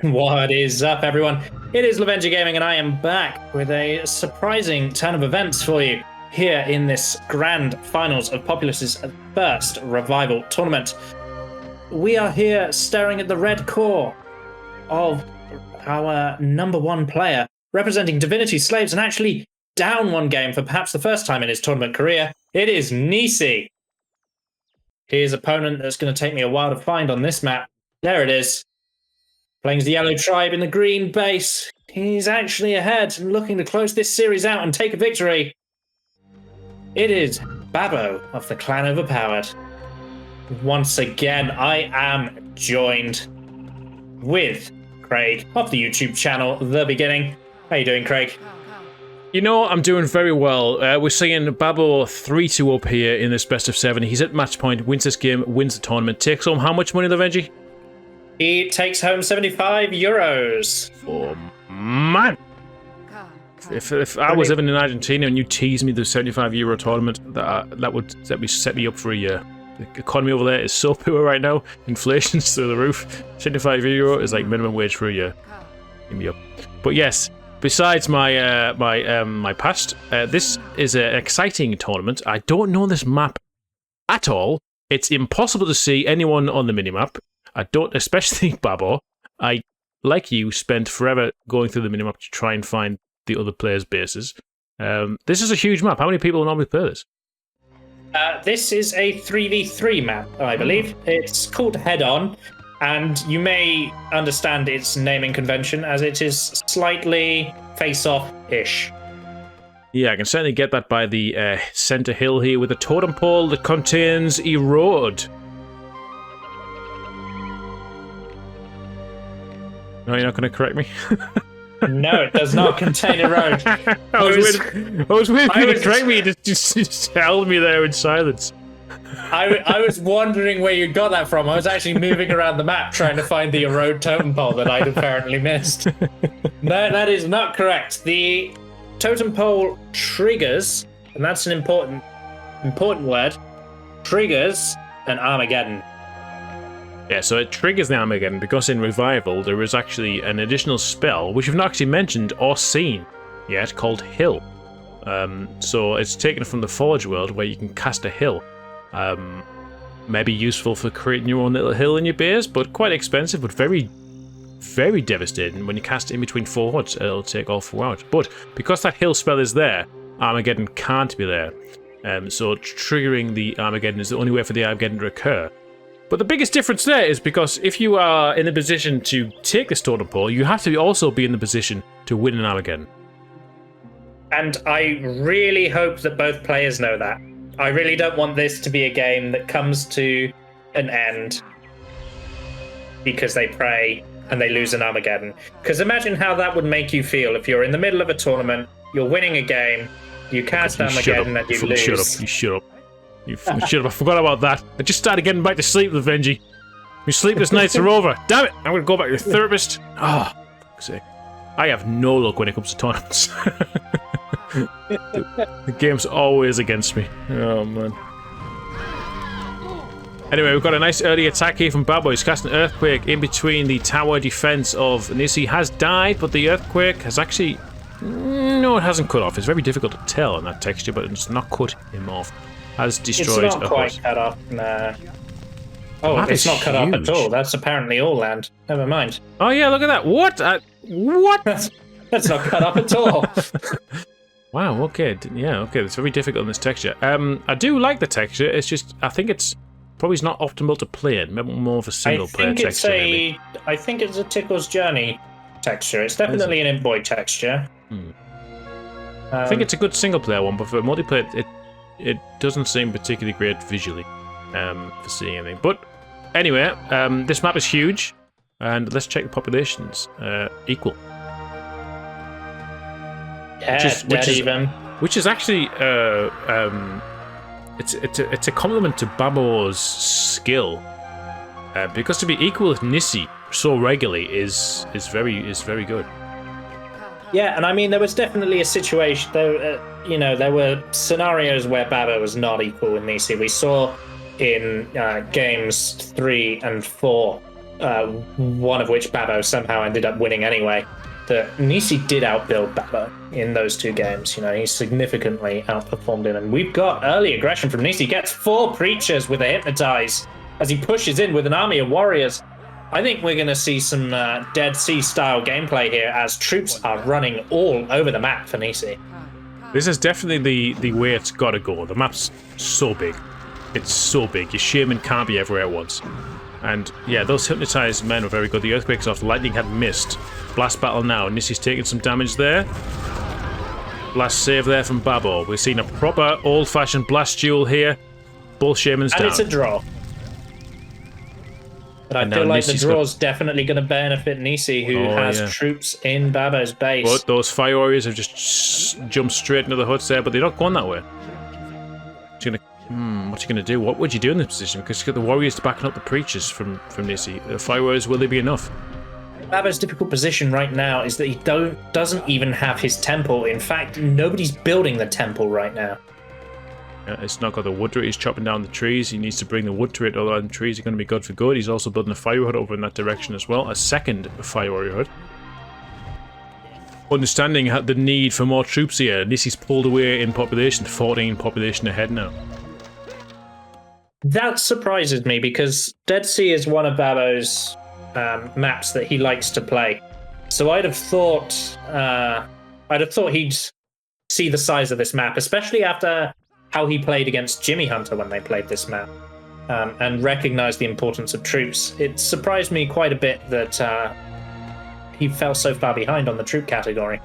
What is up, everyone? It is Lavenger Gaming, and I am back with a surprising turn of events for you here in this grand finals of Populous's first Revival Tournament. We are here staring at the red core of our number one player, representing Divinity Slaves, and actually down one game for perhaps the first time in his tournament career. It is Nissi. His opponent that's going to take me a while to find on this map. There it is. Playing as the yellow tribe in the green base. He's actually ahead and looking to close this series out and take a victory. It is Babbo of the Clan Overpowered. Once again, I am joined with Craig of the YouTube channel The Beginning. How you doing, Craig? You know, I'm doing very well. We're seeing Babbo 3-2 up here in this best of 7. He's at match point, wins this game, wins the tournament, takes home how much money, Lavenji? He takes home €75. Oh, man! If I was living in Argentina and you teased me the €75 tournament, that would set me up for a year. The economy over there is so poor right now. Inflation's through the roof. €75 is like minimum wage for a year. Give me up. But yes, besides my my past, this is an exciting tournament. I don't know this map at all. It's impossible to see anyone on the minimap. I don't, especially Babbo. I, like you, spent forever going through the minimap to try and find the other players' bases. This is a huge map. How many people normally play this? This is a 3v3 map, I believe. It's called Head On, and you may understand its naming convention as it is slightly face-off-ish. Yeah, I can certainly get that by the centre hill here with a totem pole that contains Erode. No, you're not going to correct me? No, it does not contain Erode. I was waiting for you to correct me. Just held me there in silence. I was wondering where you got that from. I was actually moving around the map trying to find the Erode totem pole that I'd apparently missed. No, that is not correct. The totem pole triggers, and that's an important word, triggers an Armageddon. Yeah, so it triggers the Armageddon because in Revival there is actually an additional spell which we've not actually mentioned or seen yet called Hill. So it's taken from the Forge world where you can cast a hill. Maybe useful for creating your own little hill in your base, but quite expensive, but very, very devastating. When you cast it in between 4 hoods, it'll take all 4 out. But because that hill spell is there, Armageddon can't be there. So triggering the Armageddon is the only way for the Armageddon to occur. But the biggest difference there is because if you are in a position to take this totem pole, you have to also be in the position to win an Armageddon. And I really hope that both players know that. I really don't want this to be a game that comes to an end because they pray and they lose an Armageddon. Because imagine how that would make you feel if you're in the middle of a tournament, you're winning a game, you cast Armageddon and you lose. Shut up, you shut up. You shut up, I forgot about that. I just started getting back to sleep, Lavenji. My sleepless nights are over. Damn it, I'm going to go back to the therapist. Oh, fuck's sake. I have no luck when it comes to tournaments. The game's always against me. Oh, man. Anyway, we've got a nice early attack here from Babbo. He's casting Earthquake in between the tower defense of Nissi. Has died, but the Earthquake has actually... No, it hasn't cut off. It's very difficult to tell in that texture, but it's not cut him off. Has destroyed it's not quite cut off, nah. Oh, it's not cut off at all. That's apparently all land. Never mind. Oh yeah, look at that. What? What? That's not cut off at all. Wow, okay. Yeah, okay. It's very difficult in this texture. I do like the texture. It's just, I think it's probably not optimal to play it. Maybe more of a single player texture. I think it's a Tickle's Journey texture. It's definitely an Imboy texture. I think it's a good single player one, but for multiplayer, it doesn't seem particularly great visually for seeing anything. But anyway, this map is huge, and let's check the populations. Equal. Yeah, which is actually it's a compliment to Babbo's skill, because to be equal with Nissi so regularly is very good. Yeah, and I mean there was definitely a situation though. There were scenarios where Babbo was not equal with Nissi. We saw in games 3 and 4 one of which Babbo somehow ended up winning anyway, that Nissi did outbuild Babbo in those 2 games. You know, he significantly outperformed him. And we've got early aggression from Nissi. Gets 4 Preachers with a Hypnotize as he pushes in with an army of warriors. I think we're going to see some Dead Sea style gameplay here as troops are running all over the map for Nissi. This is definitely the way it's got to go. The map's so big. It's so big. Your shaman can't be everywhere at once. And yeah, those hypnotized men were very good. The earthquake's off. Lightning had missed. Blast battle now. Nissi's taking some damage there. Blast save there from Babbo. We're seeing a proper old-fashioned blast duel here. Both shamans down. And it's a draw. But I feel like the draw's definitely going to benefit Nissi, who has troops in Babbo's base. But those fire warriors have just jumped straight into the huts there, but they're not going that way. What's he going to do? What would you do in this position? Because you've got the warriors backing up the preachers from Nissi. The fire warriors, will they be enough? Babbo's difficult position right now is that he doesn't even have his temple. In fact, nobody's building the temple right now. Yeah, it's not got the wood to it. He's chopping down the trees. He needs to bring the wood to it, otherwise the trees are going to be good for good. He's also building a fire hut over in that direction as well. A second fire warrior hut. Understanding the need for more troops here, Nissi's pulled away in population. 14 population ahead now. That surprises me because Dead Sea is one of Babbo's maps that he likes to play. So I'd have thought he'd see the size of this map, especially after how he played against Jimmy Hunter when they played this map, and recognize the importance of troops. It surprised me quite a bit that he fell so far behind on the troop category.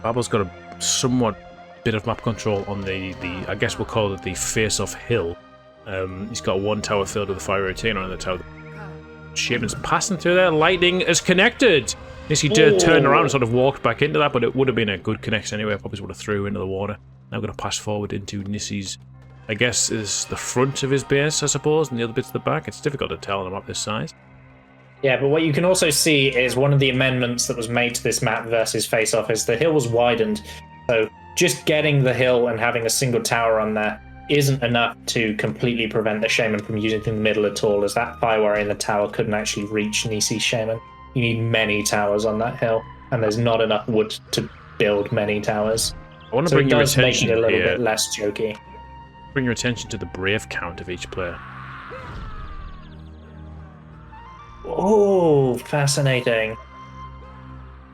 Babbo's got a somewhat bit of map control on the I guess we'll call it the face-off hill. He's got 1 tower filled with a fire retainer on the tower. Shaman's passing through there. Lightning is connected. Nissi did turn around and sort of walked back into that, but it would have been a good connection anyway. Probably would have threw into the water. Now going to pass forward into Nissi's, I guess, is the front of his base, I suppose, and the other bits at the back. It's difficult to tell on a map this size. Yeah, but what you can also see is one of the amendments that was made to this map versus face-off is the hill was widened. So just getting the hill and having a single tower on there isn't enough to completely prevent the shaman from using the middle at all, as that fire warrior in the tower couldn't actually reach Nissi's shaman. You need many towers on that hill, and there's not enough wood to build many towers. I want to bring your attention make it a little bit less jokey. Bring your attention to the brave count of each player. Oh, fascinating.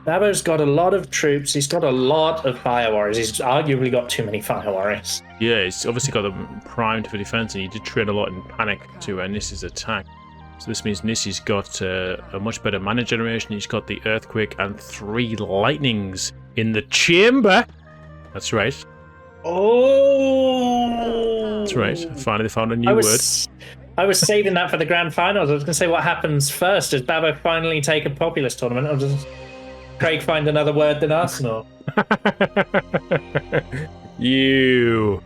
Babbo's got a lot of troops. He's got a lot of fire warriors. He's arguably got too many fire warriors. Yeah, he's obviously got them primed for defense, and he did trade a lot in panic to Nissi's attack. So this means Nissi's got a much better mana generation. He's got the earthquake and 3 lightnings in the chamber. That's right. Oh! That's right. Finally found a new word. I was saving that for the grand finals. I was going to say what happens first. Does Babbo finally take a Populous tournament, or does Craig find another word than Arsenal? You.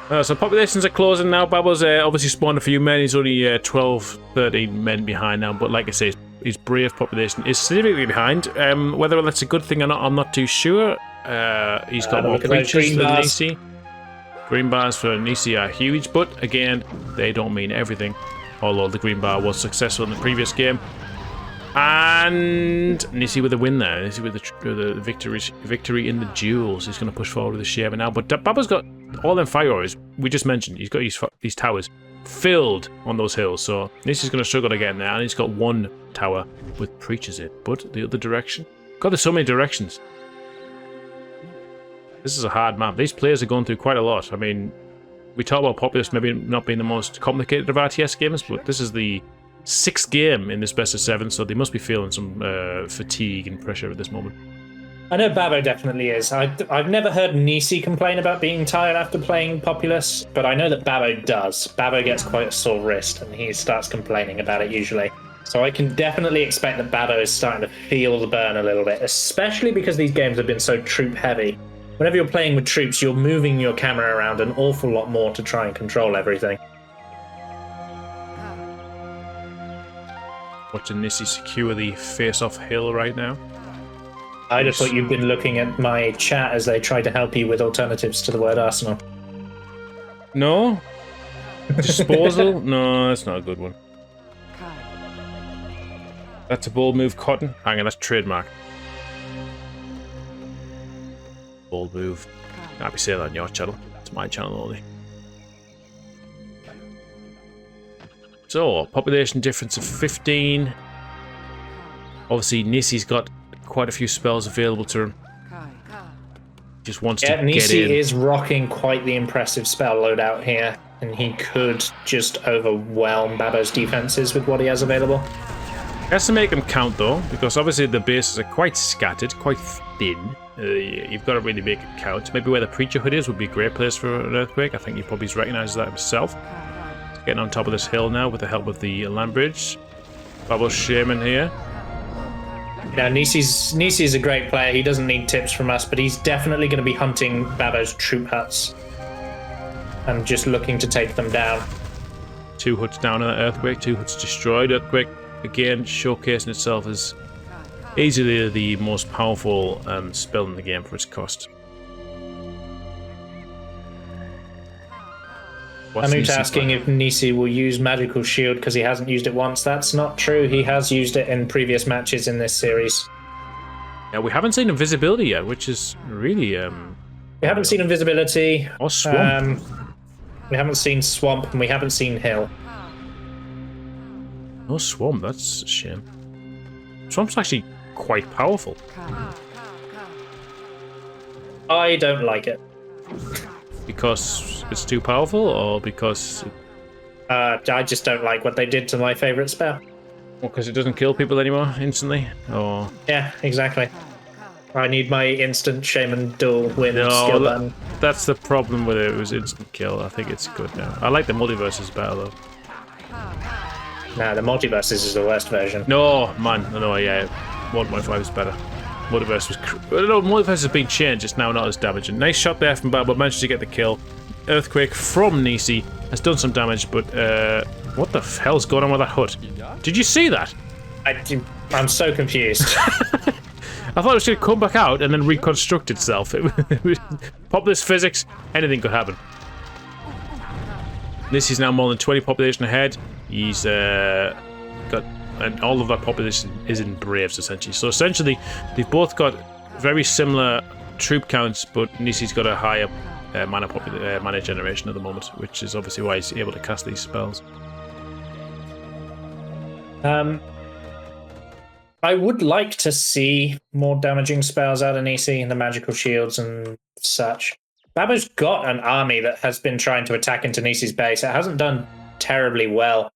So populations are closing now. Babbo's obviously spawned a few men. He's only 12, 13 men behind now. But like I say, his brave population is significantly behind. Whether that's a good thing or not, I'm not too sure. He's got more preachers than Nissi. Green bars for Nissi are huge, but again, they don't mean everything. Although the green bar was successful in the previous game. And Nissi with a win there. Nissi with the victory in the duels. He's going to push forward with the shaman now. But Babbo's got all them fire warriors we just mentioned. He's got these towers filled on those hills. So Nissi's going to struggle to get in there. And he's got 1 tower with preachers in. But the other direction? God, there's so many directions. This is a hard map. These players are going through quite a lot. I mean, we talk about Populous maybe not being the most complicated of RTS games, but this is the 6th game in this best of 7, so they must be feeling some fatigue and pressure at this moment. I know Babbo definitely is. I've never heard Nissi complain about being tired after playing Populous, but I know that Babbo does. Babbo gets quite a sore wrist, and he starts complaining about it usually. So I can definitely expect that Babbo is starting to feel the burn a little bit, especially because these games have been so troop-heavy. Whenever you're playing with troops, you're moving your camera around an awful lot more to try and control everything. Watching Nissi secure the face-off hill right now. I just thought you'd been looking at my chat as they tried to help you with alternatives to the word Arsenal. No? Disposal? No, that's not a good one. That's a bold move, Cotton. Hang on, that's trademark. Bold move. Can't be saying that on your channel. It's my channel only. So, population difference of 15. Obviously, Nissi's got quite a few spells available to him. Just wants to get in. Nissi is rocking quite the impressive spell loadout here, and he could just overwhelm Babo's defenses with what he has available. Has to make them count though, because obviously the bases are quite scattered, quite thin. You've got to really make it count. Maybe where the Preacher Hood is would be a great place for an Earthquake. I think he probably recognises that himself. He's getting on top of this hill now with the help of the land bridge. Babo's Shaman here. Now, Nissi's a great player. He doesn't need tips from us, but he's definitely going to be hunting Babo's troop huts and just looking to take them down. 2 huts down in that Earthquake, 2 huts destroyed. Earthquake, again, showcasing itself as easily the most powerful spell in the game for its cost. I'm asking if Nissi will use Magical Shield because he hasn't used it once. That's not true. He has used it in previous matches in this series. Yeah, we haven't seen Invisibility yet, which is really... we haven't seen Invisibility. Or Swamp. We haven't seen Swamp, and we haven't seen Hill. No Swamp, that's a shame. Swamp's actually quite powerful. I don't like it. Because it's too powerful, or because... I just don't like what they did to my favourite spell. Well, because it doesn't kill people anymore instantly? Or... Yeah, exactly. I need my instant Shaman dual win skill button. That's the problem with it. It was instant kill. I think it's good now. I like the Multiverses better, though. Nah, the Multiverses is the worst version. No, man. No, yeah. 1.5 is better. Multiverse was... No, Multiverse has been changed. It's now not as damaging. Nice shot there from Babo. Managed to get the kill. Earthquake from Nissi has done some damage, but what the hell's going on with that hut? Did you see that? I'm so confused. I thought it was going to come back out and then reconstruct itself. Populous physics, anything could happen. Nissi's now more than 20 population ahead. He's got... And all of that population is in Braves, essentially. So essentially, they've both got very similar troop counts, but Nissi's got a higher mana generation at the moment, which is obviously why he's able to cast these spells. I would like to see more damaging spells out of Nissi and the magical shields and such. Babo's got an army that has been trying to attack into Nissi's base. It hasn't done terribly well.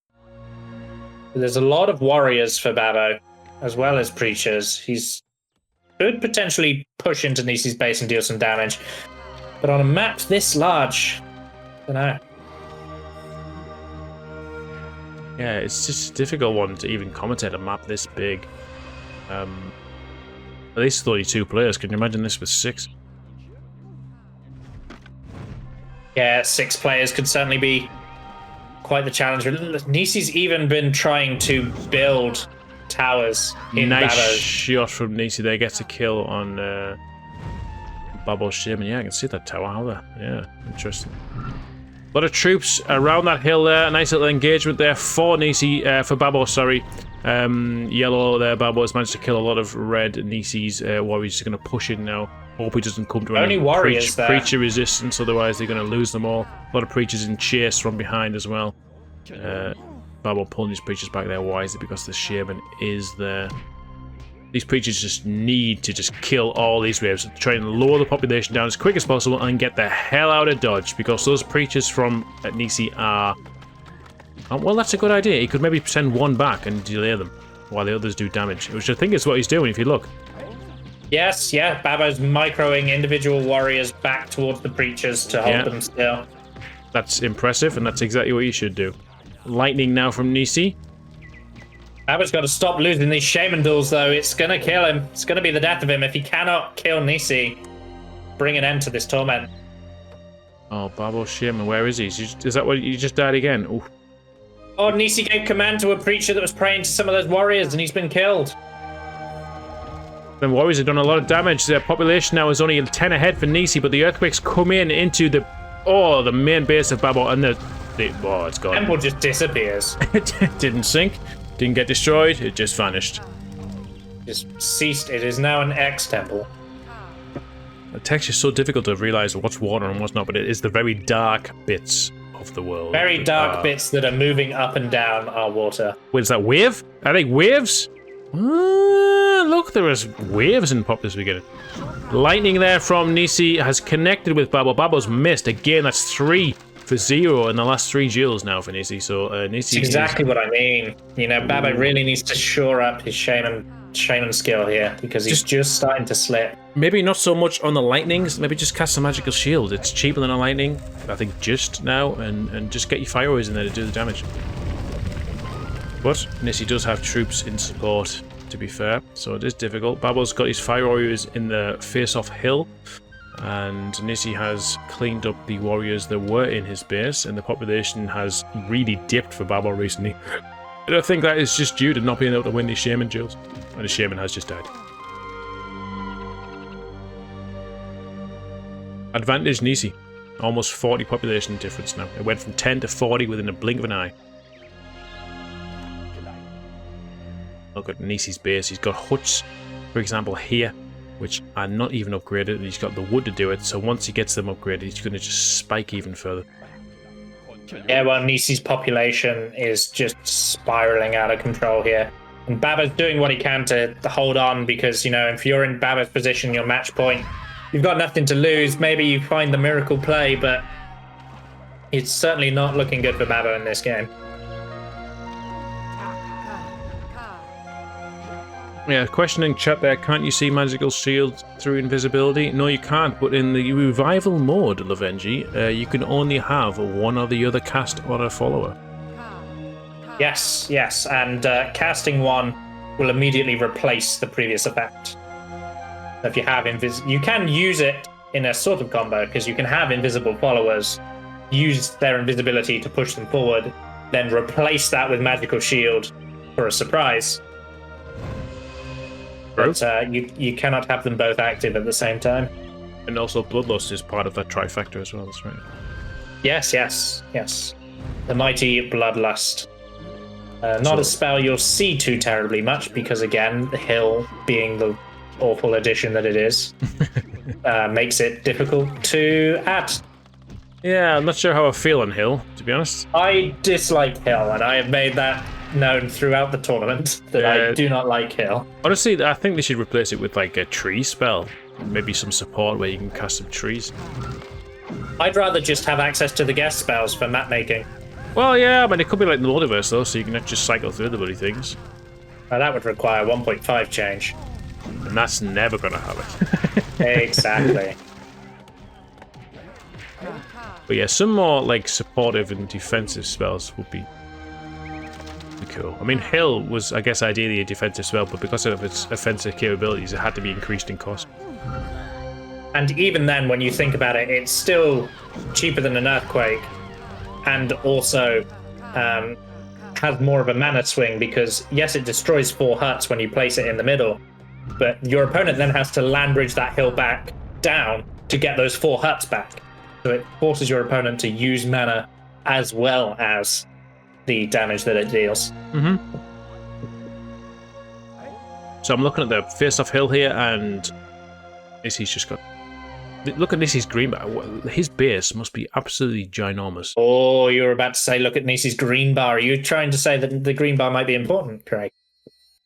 There's a lot of warriors for Babo, as well as preachers. He's could potentially push into Nissi's base and deal some damage. But on a map this large, I don't know. Yeah, it's just a difficult one to even commentate a map this big. At least 32 players. Can you imagine this with 6? Yeah, 6 players could certainly be quite the challenge. Nissi's even been trying to build towers in nice Babo's. Shot from Nissi there. Gets a kill on Babo's Shaman. Yeah, I can see that tower. How there? Yeah, interesting. A lot of troops around that hill there. A nice little engagement there for Nissi, for Babo, sorry. Yellow there, Babo has managed to kill a lot of red. Nissi's warriors are going to push in now. Hope he doesn't come to any preacher resistance, otherwise they're going to lose them all. A lot of preachers in chase from behind as well. Babo pulling his preachers back there wisely because the Shaman is there. These preachers just need to just kill all these waves, try and lower the population down as quick as possible and get the hell out of Dodge, because those preachers from Nissi are... Oh, well, that's a good idea. He could maybe send one back and delay them while the others do damage, which I think is what he's doing if you look. Yes, yeah, Babo's microing individual warriors back towards the preachers to hold them still. That's impressive, and that's exactly what you should do. Lightning now from Nissi. Babo's got to stop losing these Shaman duels, though. It's going to kill him. It's going to be the death of him if he cannot kill Nissi. Bring an end to this torment. Oh, Babo Shaman, where is he? Is that what you just died again? Ooh. Oh, Nissi gave command to a preacher that was praying to some of those warriors, and he's been killed. The warriors have done a lot of damage. Their population now is only 10 ahead for Nissi, but the earthquakes come into the main base of Babo, and oh, it's gone. Temple just disappears. It didn't sink. Didn't get destroyed, it just vanished. Just ceased. It is now an X temple. The texture is so difficult to realize what's water and what's not, but it is the very dark bits of the world. Very dark bits that are moving up and down are water. Wait, is that wave? Are they waves? Look, there is waves in Populous beginning. Lightning there from Nissi has connected with Babbo. Babbo's missed. Again, that's 3 for 0 in the last 3 duels now for Nissi. So Nissi. That's exactly what I mean. You know, Babbo really needs to shore up his shaman skill here because he's just starting to slip. Maybe not so much on the lightnings. Maybe just cast a magical shield. It's cheaper than a lightning. I think just now and just get your fire arrows in there to do the damage. But Nissi does have troops in support, to be fair, so it is difficult. Babbo's got his fire warriors in the face-off hill, and Nissi has cleaned up the warriors that were in his base, and the population has really dipped for Babbo recently. And I think that is just due to not being able to win these shaman duels, and the shaman has just died. Advantage Nissi. Almost 40 population difference now. It went from 10 to 40 within a blink of an eye. Look at Nissi's base. He's got huts, for example, here, which are not even upgraded, and he's got the wood to do it. So once he gets them upgraded, he's going to just spike even further. Yeah, well, Nissi's population is just spiraling out of control here. And Babbo's doing what he can to hold on because, you know, if you're in Babbo's position, your match point, you've got nothing to lose. Maybe you find the miracle play, but it's certainly not looking good for Babbo in this game. Yeah, questioning chat there. Can't you see magical shield through invisibility? No, you can't. But in the revival mode, Lavenji, you can only have one or the other cast or a follower. Yes, and casting one will immediately replace the previous effect. So if you have you can use it in a sort of combo because you can have invisible followers, use their invisibility to push them forward, then replace that with magical shield for a surprise. But you cannot have them both active at the same time. And also Bloodlust is part of that trifecta as well, that's right. Yes. The mighty Bloodlust. Not a spell you'll see too terribly much because, again, the hill being the awful addition that it is, makes it difficult to add. Yeah, I'm not sure how I feel on hill, to be honest. I dislike hill, and I have made that known throughout the tournament that I do not like hill. Honestly, I think they should replace it with like a tree spell. Maybe some support where you can cast some trees. I'd rather just have access to the guest spells for map making. Well, yeah, I mean, it could be like the Multiverse though, so you can just cycle through the bloody things. That would require 1.5 change. And that's never going to happen. Exactly. But yeah, some more like supportive and defensive spells would be cool. I mean, Hill was, I guess, ideally a defensive spell, but because of its offensive capabilities, it had to be increased in cost. And even then, when you think about it, it's still cheaper than an Earthquake, and also has more of a mana swing because, yes, it destroys 4 huts when you place it in the middle, but your opponent then has to land bridge that hill back down to get those 4 huts back. So it forces your opponent to use mana as well as the damage that it deals. Mm-hmm. So I'm looking at the face-off hill here, and Nissi's just got... Look at Nissi's green bar. His base must be absolutely ginormous. Oh, you were about to say, look at Nissi's green bar. Are you trying to say that the green bar might be important, Craig?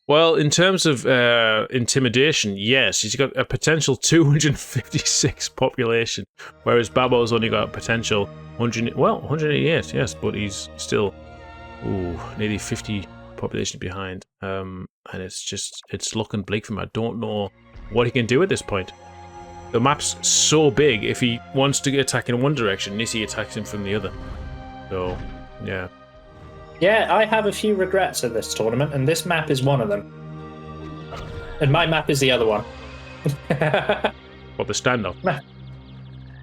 Well, in terms of intimidation, yes, he's got a potential 256 population, whereas Babbo's only got a potential 188, yes, but he's still nearly 50 population behind, and it's looking bleak for him. I don't know what he can do at this point. The map's so big, if he wants to attack in one direction, Nissi attacks him from the other. So, yeah. Yeah, I have a few regrets of this tournament, and this map is one of them. And my map is the other one. What, the standoff?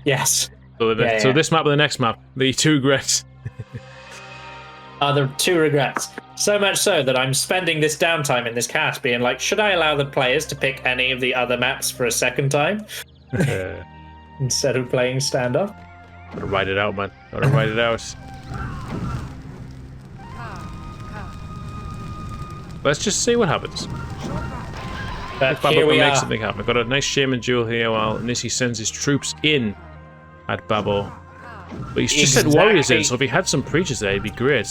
Yes. So this map and the next map, the 2 regrets. Are the 2 regrets. So much so that I'm spending this downtime in this cast being like, should I allow the players to pick any of the other maps for a second time? Instead of playing standoff? Gotta write it out, man. Gotta write it out. Let's just see what happens. But Babo here can we make are. something happen. I've got a nice shaman duel here while Nissi sends his troops in at Babo. But he's just sent warriors in, so if he had some preachers there, it'd be great.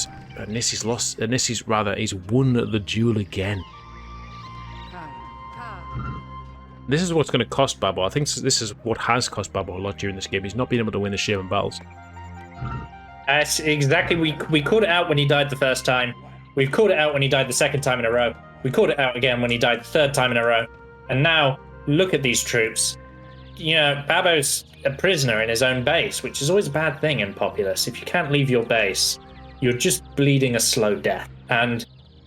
Nissi's lost. He's won the duel again. This is what's going to cost Babo. I think this is what has cost Babo a lot during this game. He's not been able to win the shaman battles. That's exactly. We called it out when he died the first time. We've called it out when he died the second time in a row. We called it out again when he died the third time in a row. And now, look at these troops. You know, Babo's a prisoner in his own base, which is always a bad thing in Populous. If you can't leave your base, you're just bleeding a slow death. And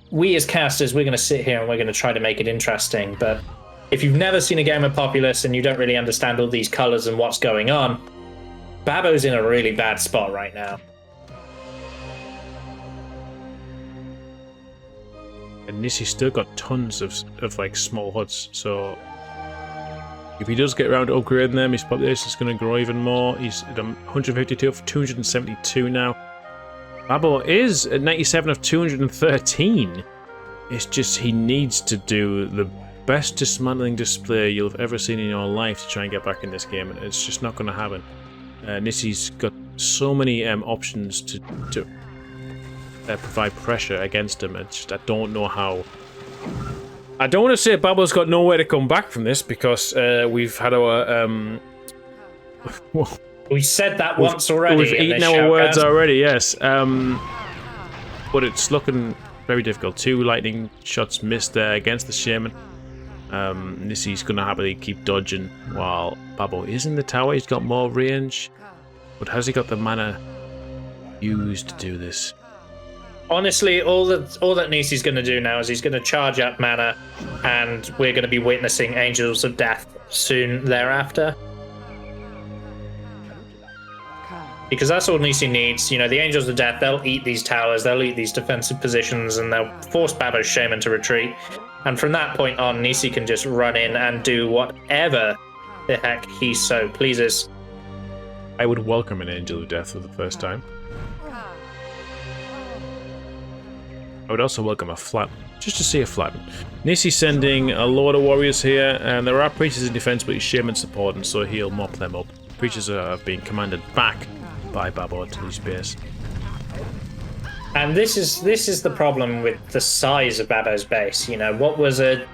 we as casters, we're going to sit here and we're going to try to make it interesting. But if you've never seen a game of Populous and you don't really understand all these colors and what's going on, Babo's in a really bad spot right now. And Nissi's still got tons of like small huts, so if he does get around to upgrading them, his population is going to grow even more. He's at 152 of 272 now. Babo is at 97 of 213. It's just he needs to do the best dismantling display you'll have ever seen in your life to try and get back in this game, and it's just not going to happen. Nissi's got so many options to provide pressure against him. It's just, I don't know how. I don't want to say Babo's got nowhere to come back from this because we've had our we said that once already. We've eaten our words already, yes. But it's looking very difficult. 2 lightning shots missed there against the shaman. Nissi's going to happily keep dodging while Babo is in the tower. He's got more range. But has he got the mana used to do this? Honestly, all that Nissi's going to do now is he's going to charge up mana, and we're going to be witnessing Angels of Death soon thereafter. Because that's all Nissi needs. You know, the Angels of Death, they'll eat these towers, they'll eat these defensive positions, and they'll force Babo's Shaman to retreat. And from that point on, Nissi can just run in and do whatever the heck he so pleases. I would welcome an Angel of Death for the first time. I would also welcome a flatten, just to see a flatten. Nissi's sending a load of warriors here, and there are preachers in defense, but he's shaman supporting, so he'll mop them up. Preachers are being commanded back by Babo to his base. And this is the problem with the size of Babo's base. You know, what was a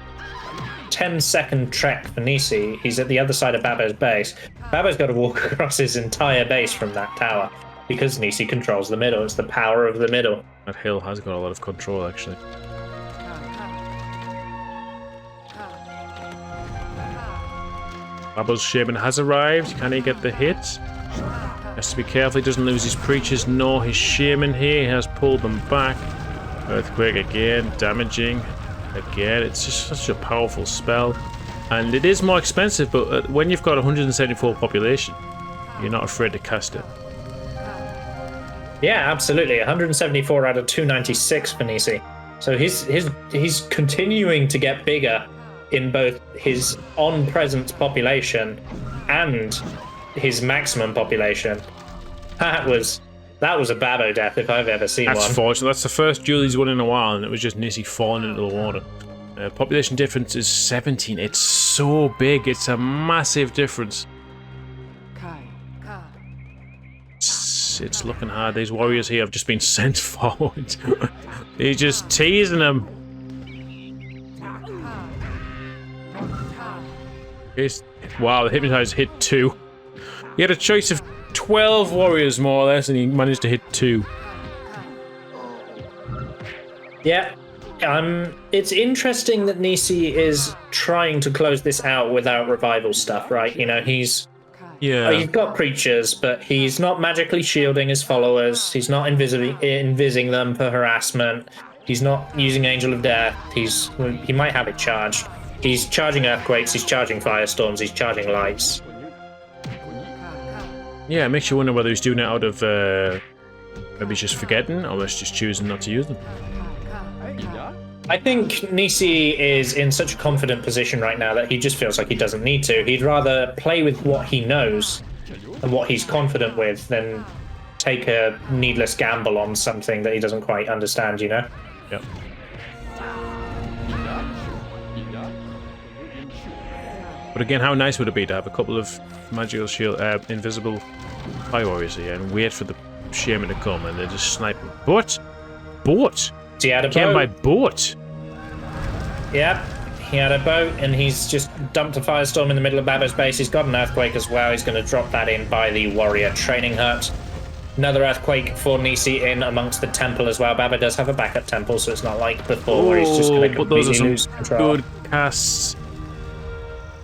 10-second trek for Nissi, he's at the other side of Babo's base. Babo's got to walk across his entire base from that tower, because Nissi controls the middle. It's the power of the middle. That hill has got a lot of control, actually. Babo's shaman has arrived. Can he get the hit? Has to be careful he doesn't lose his preachers nor his shaman here. He has pulled them back. Earthquake again, damaging. Again, it's just such a powerful spell. And it is more expensive, but when you've got 174 population, you're not afraid to cast it. Yeah, absolutely. 174 out of 296 for Nissi. So he's continuing to get bigger in both his on-present population and his maximum population. That was a Babo death if I've ever seen one. That's fortunate. That's the first duel he's won in a while, and it was just Nissi falling into the water. Population difference is 17. It's so big. It's a massive difference. It's looking hard. These warriors here have just been sent forward. He's just teasing them. Wow, the Hypnotize hit 2. He had a choice of 12 warriors, more or less, and he managed to hit 2. Yeah. It's interesting that Nissi is trying to close this out without revival stuff, right? You know, he's got preachers, but he's not magically shielding his followers. He's not invising them for harassment. He's not using Angel of Death. He might have it charged. He's charging earthquakes. He's charging firestorms. He's charging lights. Yeah, it makes you wonder whether he's doing it out of maybe he's just forgetting, or he's just choosing not to use them. I think Nissi is in such a confident position right now that he just feels like he doesn't need to. He'd rather play with what he knows and what he's confident with than take a needless gamble on something that he doesn't quite understand, you know? Yep. But again, how nice would it be to have a couple of magical shield, invisible fire warriors here and wait for the shaman to come and they just snipe him. Boat! He had a Came boat. by boat! Yep, he had a boat and he's just dumped a firestorm in the middle of Babo's base. He's got an earthquake as well. He's going to drop that in by the warrior training hut. Another earthquake for Nissi in amongst the temple as well. Babo does have a backup temple, so it's not like before where he's just going to completely lose control. Good casts.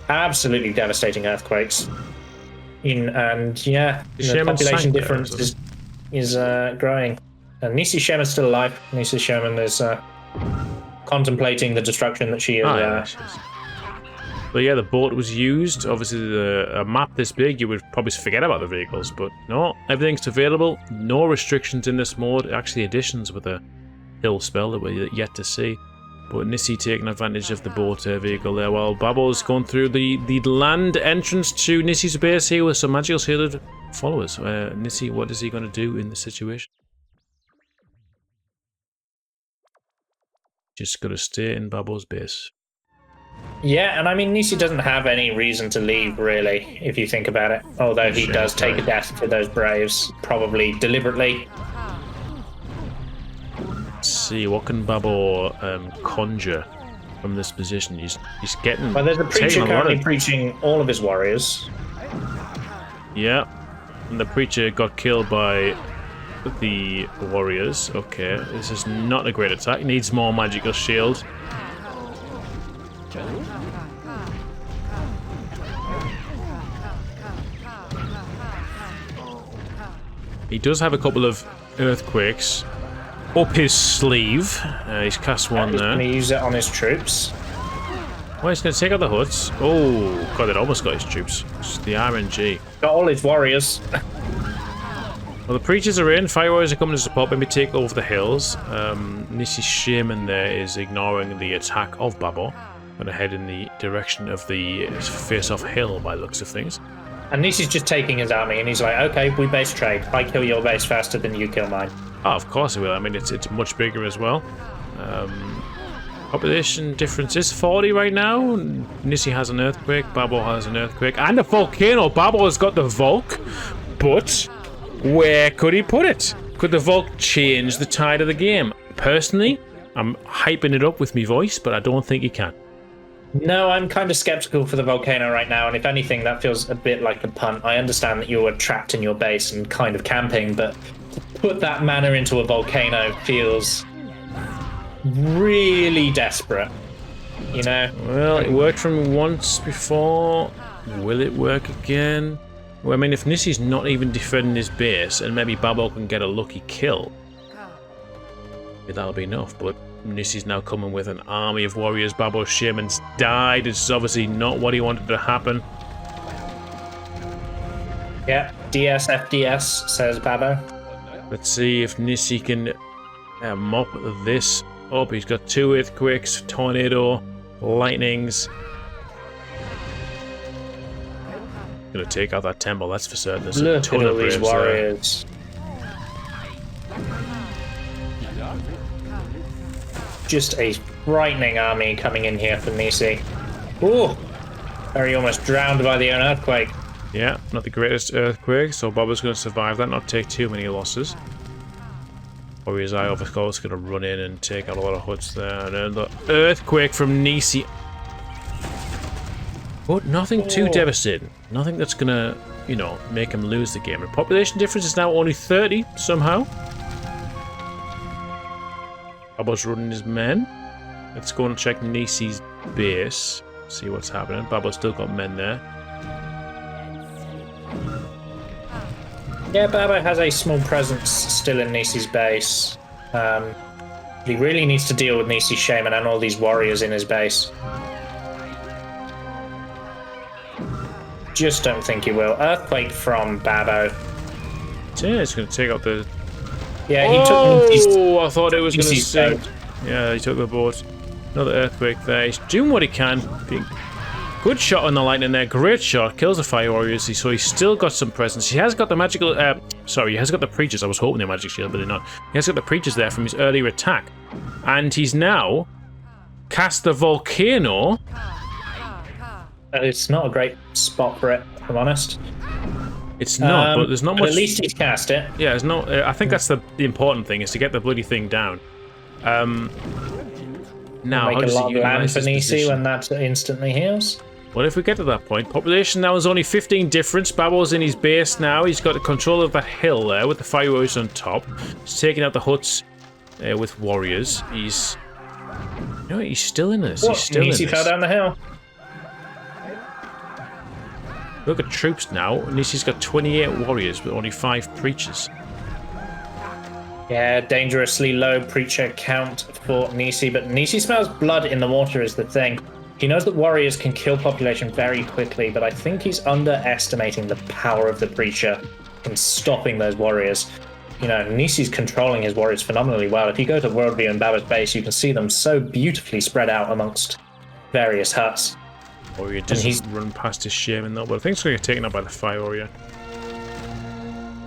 Absolutely devastating earthquakes. And yeah, the population difference is growing. And Nissi Shaman's still alive. Nissi Shaman is contemplating the destruction that she is. But yeah, the boat was used. Obviously, a map this big, you would probably forget about the vehicles. But no, everything's available. No restrictions in this mode. Actually, additions with a hill spell that we're yet to see. But Nissi taking advantage of the boat vehicle there while Babo's going through the land entrance to Nissi's base here with some magical shielded followers. Nissi, what is he going to do in this situation? Just got to stay in Babo's base. Yeah, and I mean, Nissi doesn't have any reason to leave, really, if you think about it. Although he does take a death for those Braves, probably deliberately. Let's see, what can Babo conjure from this position? He's getting... Well, there's a preacher currently preaching all of his warriors. Yeah, and the preacher got killed by the warriors. Okay, this is not a great attack. Needs more magical shield. He does have a couple of earthquakes up his sleeve. He's cast one there. He's going to use it on his troops. Well, he's going to take out the huts. Oh, God, it almost got his troops. It's the RNG. Got all his warriors. Well, the preachers are in. Fire warriors are coming to support. Maybe take over the hills. Nissi's shaman there is ignoring the attack of Babo. Going to head in the direction of the face-off hill by the looks of things. And Nissi's just taking his army, and he's like, okay, we base trade. I kill your base faster than you kill mine. Oh, of course it will. I mean, it's much bigger as well. Population difference is 40 right now. Nissi has an earthquake. Babo has an earthquake. And a volcano. Babo has got the Volk. But where could he put it? Could the Volk change the tide of the game? Personally, I'm hyping it up with my voice, but I don't think he can. No, I'm kind of skeptical for the volcano right now, and if anything, that feels a bit like a punt. I understand that you were trapped in your base and kind of camping, but to put that mana into a volcano feels really desperate, you know? Well, it worked for me once before. Will it work again? Well, I mean, if Nissi's not even defending his base, and maybe Babo can get a lucky kill, that'll be enough, but Nissi's now coming with an army of warriors. Babo's shaman's died. It's obviously not what he wanted to happen. Yeah, DS, FDS, says Babo. Let's see if Nissi can mop this up. He's got 2 earthquakes, tornado, lightnings. Gonna take out that temple, that's for certain. There's a ton of these warriors. Just a frightening army coming in here for Nissi. Ooh, very almost drowned by the own earthquake. Yeah, not the greatest earthquake, so Babo's going to survive that, not take too many losses. Warrior's Eye, of course, going to run in and take out a lot of huts there. And the earthquake from Nissi. But nothing too devastating. Nothing that's going to, you know, make him lose the game. The population difference is now only 30, somehow. Babo's running his men. Let's go and check Nissi's base. See what's happening. Babo's still got men there. Yeah, Babo has a small presence still in Nissi's base. He really needs to deal with Nissi's shaman and all these warriors in his base. Just don't think he will. Earthquake from Babo. Yeah, it's going to take out the... Yeah, he took Nissi's... Oh, I thought it was going to sink. Yeah, he took the boat. Another earthquake there. He's doing what he can. Good shot on the lightning there. Great shot. Kills the fire warriors. So he's still got some presence. He has got the magical... sorry, he has got the preachers. I was hoping they magic shield, but they're not. He has got the preachers there from his earlier attack. And he's now cast the volcano. It's not a great spot for it, if I'm honest. It's not, but there's not much. At least he's cast it. Yeah, there's no. I think that's the important thing is to get the bloody thing down. Now, make a lot of land for Nissi when that instantly heals. Well, if we get to that point, population now is only 15 difference. Babo's in his base now. He's got control of that hill there with the fireworks on top. He's taking out the huts with warriors. He's still in this. He's still in this. Nissi fell down the hill. Look at troops now. Nissi's got 28 warriors, but only 5 preachers. Yeah, dangerously low preacher count for Nissi, but Nissi smells blood in the water is the thing. He knows that warriors can kill population very quickly, but I think he's underestimating the power of the preacher in stopping those warriors. You know, Nissi's controlling his warriors phenomenally well. If you go to Worldview and Baba's base, you can see them so beautifully spread out amongst various huts. Warrior doesn't run past his shaman though, but I think it's going to get taken up by the fire warrior.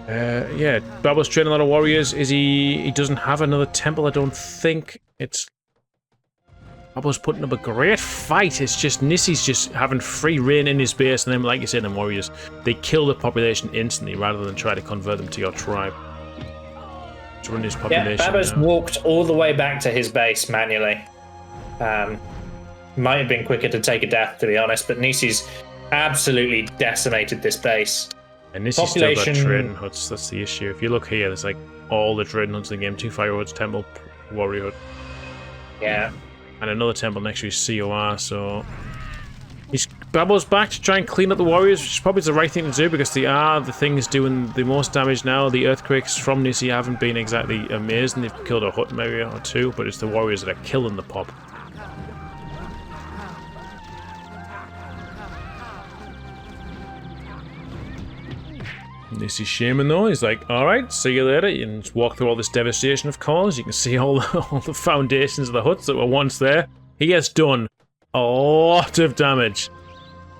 Yeah, Babo's training a lot of warriors. He doesn't have another temple, I don't think. Babo's putting up a great fight. It's just Nissi's just having free reign in his base, and then, like you said, the warriors, they kill the population instantly rather than try to convert them to your tribe. To run his population. Yeah, Babo's walked all the way back to his base manually. Might have been quicker to take a death, to be honest, but Nissi's absolutely decimated this base. And Nissi's still got trading huts, that's the issue. If you look here, there's like all the trading huts in the game. 2 firewoods, temple, warrior hut. Yeah. And another temple next to his COR, so... Babo's back to try and clean up the warriors, which is probably the right thing to do because the thing is doing the most damage now. The earthquakes from Nissi haven't been exactly amazing. They've killed a hut maybe or 2, but it's the warriors that are killing the pop. Nissi's shaman though, he's like, alright, see you later. You can just walk through all this devastation, of course. You can see all the foundations of the huts that were once there. He has done a lot of damage.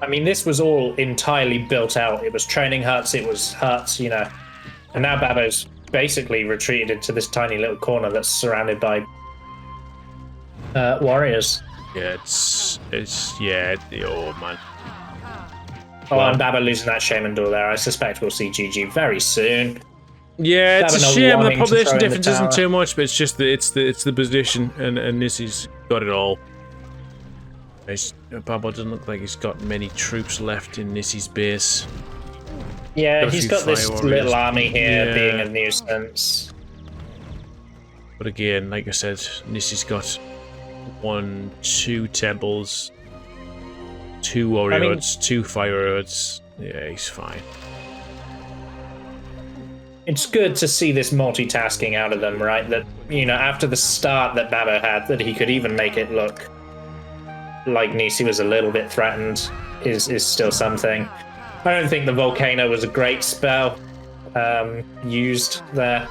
I mean, this was all entirely built out. It was training huts, it was huts, you know. And now Babo's basically retreated into this tiny little corner that's surrounded by warriors. Yeah, oh man. Oh, and Baba losing that shaman door there. I suspect we'll see GG very soon. Yeah, it's a shame the population difference isn't isn't too much, but it's just it's the position, and Nissi's got it all. Baba doesn't look like he's got many troops left in Nissi's base. Yeah, he's got this little army here being a nuisance. But again, like I said, Nissi's got 1, 2 temples, 2 warrior huts, 2 fire huts. Yeah, he's fine. It's good to see this multitasking out of them, right? That, you know, after the start that Baba had, that he could even make it look like Nissi was a little bit threatened is still something. I don't think the volcano was a great spell used there.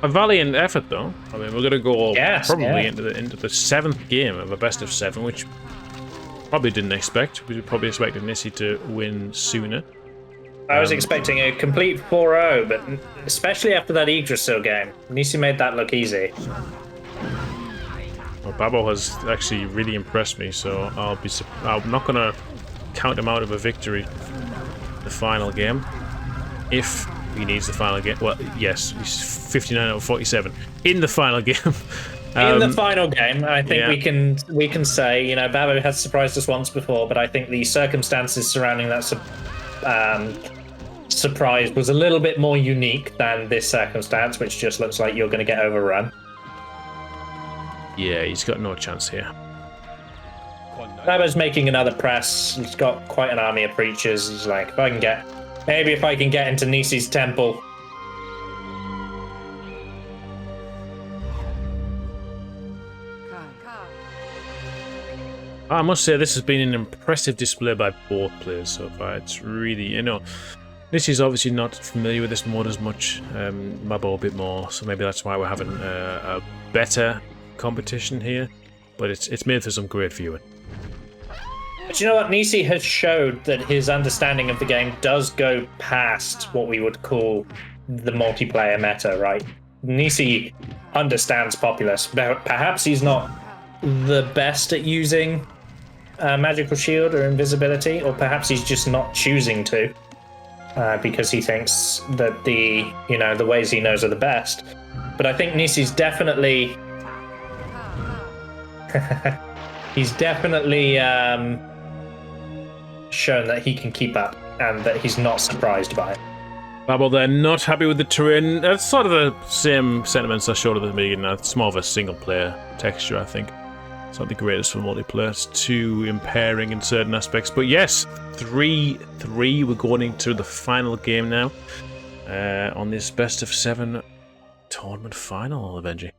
A valiant effort, though. I mean, we're going to go probably into the 7th game of a best of 7, which probably didn't expect. We probably expected Nissi to win sooner. I was expecting a complete 4-0, but especially after that Yggdrasil game, Nissi made that look easy. Well, Babo has actually really impressed me, so I'm not going to count him out of a victory the final game. If he needs the final game. Well, yes, he's 59 out of 47 in the final game. In the final game, I think we can say, you know, Babo has surprised us once before, but I think the circumstances surrounding that surprise was a little bit more unique than this circumstance, which just looks like you're going to get overrun. Yeah, he's got no chance here. Babo's making another press. He's got quite an army of preachers. He's like, if I can get into Nissi's temple. I must say this has been an impressive display by both players so far. It's really, you know, Nissi's obviously not familiar with this mode as much, Babo a bit more, so maybe that's why we're having a better competition here. But it's made for some great viewing. But you know what? Nissi has showed that his understanding of the game does go past what we would call the multiplayer meta, right? Nissi understands Populous. Perhaps he's not the best at using magical shield or invisibility, or perhaps he's just not choosing to because he thinks that the ways he knows are the best. But I think Nissi's definitely he's definitely shown that he can keep up and that he's not surprised by it. Babel, they're not happy with the terrain. That's sort of the same sentiments I showed at the beginning. It's more of a single-player texture, I think. It's not the greatest for multiplayer. It's too impairing in certain aspects. But yes, 3-3. We're going into the final game now on this best-of-7 tournament final, Benji.